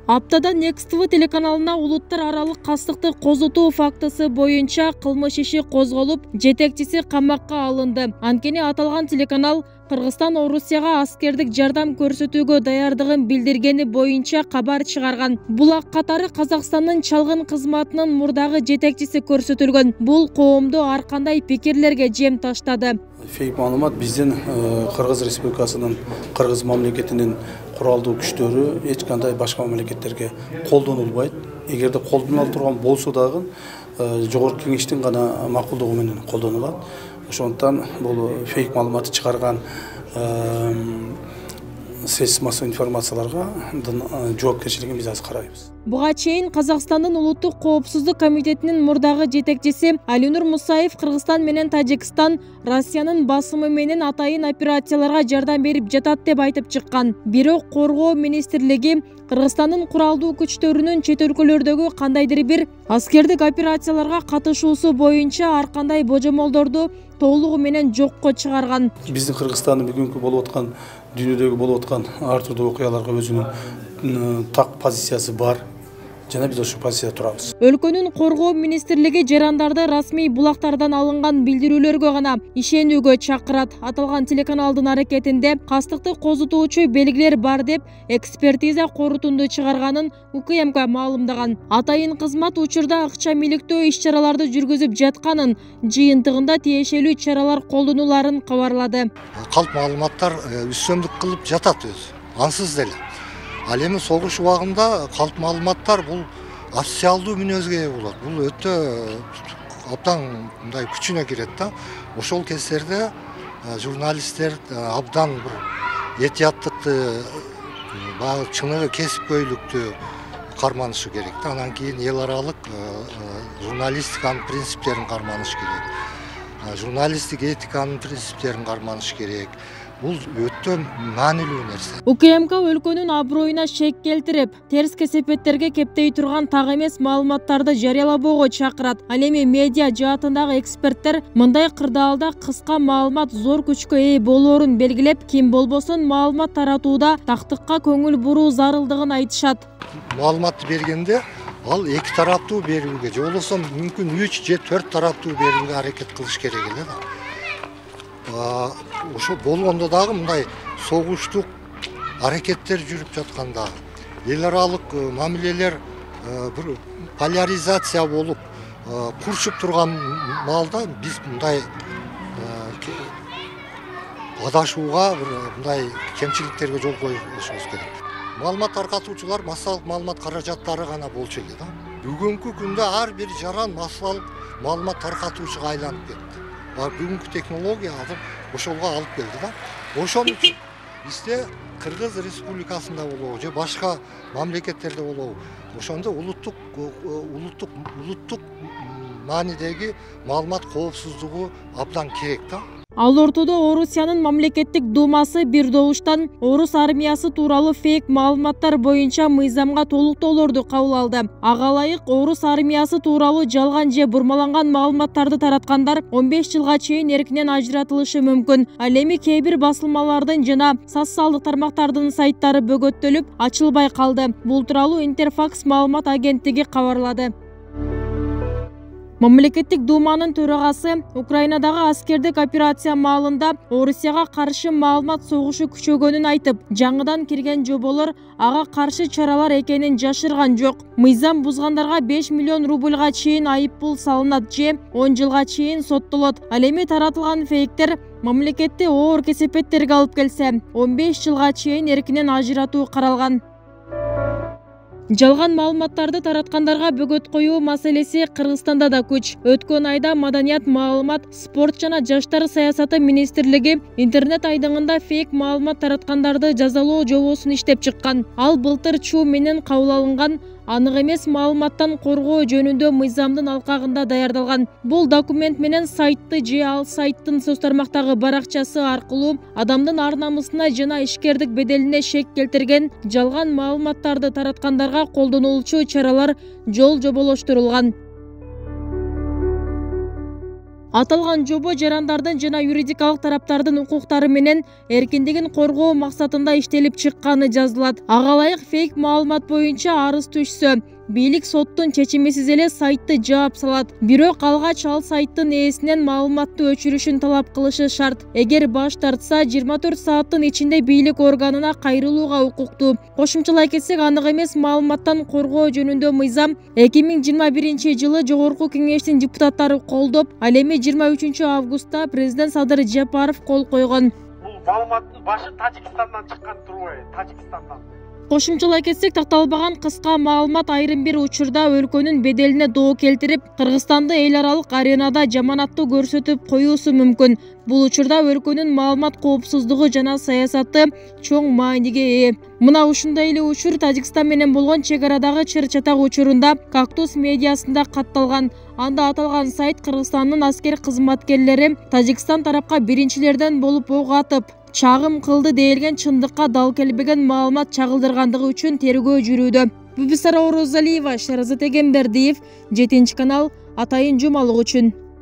Аптада Next TV телеканалына улуттар аралык кастыкты козотуу фактысы боюнча кылмыш иши козголуп, жетекчиси камакка алынды. Анткени аталган телеканал Кыргызстан Орусияга аскердик жардам көрсөтүүгө даярдыгын билдиргени боюнча кабар чыгарган. Булак катары Казакстандын чалгын кызматынын мурдагы жетекчиси көрсөтүлгөн. Бул коомду ар кандай пикирлерге жем таштады. Фейк маалымат биздин Кыргыз Республикасынын, Кыргыз мамлекетинин куралдуу күчтөрү эч кандай башка мамлекеттерге колдонулбайт. Эгерде колдонула турган болсо дагы жогорку кеңештин гана макулдугу менен колдонулат. Ошондуктан бул фейк маалыматты чыгарган средства массовой информацияларга жоопкерчилигин биз азыр карайбыз. Буга чейин Казакстандын улуттук коопсуздук комитетинин мурдагы жетекчиси Алинур Мусаев Кыргызстан менен Тажикстан Россиянын басымы менен атайын операцияларга жардам берип жатат деп айтып чыккан. Бирок Коргоо министрлиги Кыргызстандын куралдуу күчтөрүнүн чет өлкөлөрдөгү кандайдыр бир аскердик операцияларга катышуусу боюнча ар кандай божомолдорду толугу менен жокко чыгарган. Биздин Кыргызстандын бүгүнкү болуп аткан, дүйнөдөгү болуп аткан ар түрдүү окуяларга өзүнүн так позициясы бар. Жана биз ошол позицияда турабыз. Өлкөнүн коргоо министрлиги жарандарды расмий булактардан алынган билдирүүлөргө гана ишенүүгө чакырат. Аталган телеканалдын аракетинде кастыкты козутуучу белгилер бар деп экспертиза корутунду чыгарганын УКМК маалымдаган. Атайын кызмат учурда акча миликтөө иш-чараларды жүргүзүп жатканын, жыйынтыгында тиешелүү чаралар колдонуларын кабарлады. Калп маалыматтар үстөмдүк кылып жатат өзү. Ансыз деле. Ал эми согуш убагында калп маалыматтар бул официалдуу мүнөзгө ээ болот. Бул өтө абдан мындай күчүнө кирет да. Ошол кездерде журналисттер абдан бир этияттыкты, баягы чыныгы кесипкөйлүктү карманышы керек да. Анан кийин эл аралык журналистиканын принциптерин карманыш керек. Журналисттик этиканын принциптерин карманыш керек. Бул өтө маанилүү нерсе. УКМК өлкөнүн аброюна шек келтирип, терс кесепеттерге кептей турган так эмес маалыматтарды жарыялабоого чакырат. Ал эми медиа жаатындагы эксперттер мындай кырдаалда кыска маалымат зор күчкө ээ болоорун белгилеп, ким болбосун маалымат таратууда тактыкка көңүл буруу зарылдыгын айтышат. Маалыматты бергенде ал эки тараптуу берүүгө, же болбосо мүмкүн 3 же 4 тараптуу берүүгө аракет кылыш керек эле да. Ошо болгондо дагы мындай согуштук аракеттер жүрүп жатканда, эл аралык мамилелер бир поляризация болуп курчуп турган маалда биз мындай адашууга, мындай кемчиликтерге жол коюшубуз керек. Маалымат таркатуучулар массалык маалымат каражаттары гана болчу эле да. Бүгүнкү күндө ар бир жаран массалык маалымат таркатуучуга айланып кетти. Бүгүнкү технология азыр ошолго алып келди да. Ошон үчүн бизде Кыргыз Республикасында болобу же башка мамлекеттерде болобу, ошондо улуттук маанидеги маалымат коопсуздугу абдан керек да. Ал ортодо Орусиянын мамлекеттик думасы бир добуштан Орус армиясы тууралуу фейк маалыматтар боюнча мыйзамга толуктоолорду кабыл алды. Ага ылайык Орус армиясы тууралуу жалган же бурмаланган маалыматтарды тараткандар 15 жылга чейин эркинен ажыратылышы мүмкүн. Ал эми кээ бир басылмалардын жана социалдык тармактардын сайттары бөгөттөлүп, ачылбай калды. Бул тууралуу Интерфакс маалымат агенттиги кабарлады. Мамлекеттик думанын төрагасы Украинадагы аскердик операция маалында Орусияга каршы маалымат согушу күчөгөнүн айтып, жаңыдан кирген жоболор ага каршы чаралар экенин жашырган жок. Мыйзам бузгандарга 5 миллион рубльга чейин айыппул салынат же 10 жылга чейин соттолот. Ал эми таратылган фейктер мамлекетти оор кесепеттерге алып келсе, 15 жылга чейин эркинен ажыратуу каралган. Жалган маалыматтарды тараткандарга бөгөт коюу маселеси Кыргызстанда да күч. Өткөн айда Маданият, маалымат, спорт жана жаштар саясаты министрлиги интернет айдыңында фейк маалымат тараткандарды жазалоо жобосун иштеп чыккан. Ал былтыр Чу менен кабыл алынган анык эмес маалыматтан коргоо жөнүндө мыйзамдын алкагында даярдалган. Бул документ менен сайтты же ал сайттын сөз тармактагы баракчасы аркылуу адамдын ар намысына жана ишкердик беделине шек келтирген жалган маалыматтарды тараткандарга колдонулчу чаралар жол жоболоштурулган. Аталган жобо жарандардын жана юридикалык тараптардын укуктары менен эркиндигин коргоо максатында иштелип чыкканы жазылат. Ага ылайык фейк маалымат боюнча арыз түшсө, бийлик соттун чечимисиз эле сайтты жаап салат. Бирок алгач ал сайттын ээсинен маалыматты өчүрүшүн талап кылышы шарт. Эгер баш тартса 24 сааттын ичинде бийлик органына кайрылууга укуктуу. Кошумчалай кетсек, анык эмес маалыматтан коргоо жөнүндө мыйзам 2021-жылы Жогорку Кеңештин депутаттары колдоп, ал эми 23 августта президент Садыр Жапаров кол койгон. Бул маалыматтын башы Тажикстандан чыккан турбайбы? Тажикстандан. Кошумчалай кетсек, такталбаган кыска маалымат айрым бир учурда өлкөнүн беделине доо келтирип, Кыргызстанды эл аралык аренада жаманаттуу көрсөтүп коюусу мүмкүн. Бул учурда өлкөнүн маалымат коопсуздугу жана саясаты чоң мааниге ээ. Мына ушундай эле учур Тажикстан менен болгон чек арадагы чыр-чатак учурунда Кактус медиасында катталган. Анда аталган сайт Кыргызстандын аскер кызматкерлери Тажикстан тарапка биринчилерден болуп ок атып, чагым кылды делген чындыкка дал келбеген маалымат чагылдыргандыгы үчүн тергөө жүрүүдө. Бибисара Орозалиева, Шеразат Эгембердиев, 7 канал, Атайын жумалык үчүн.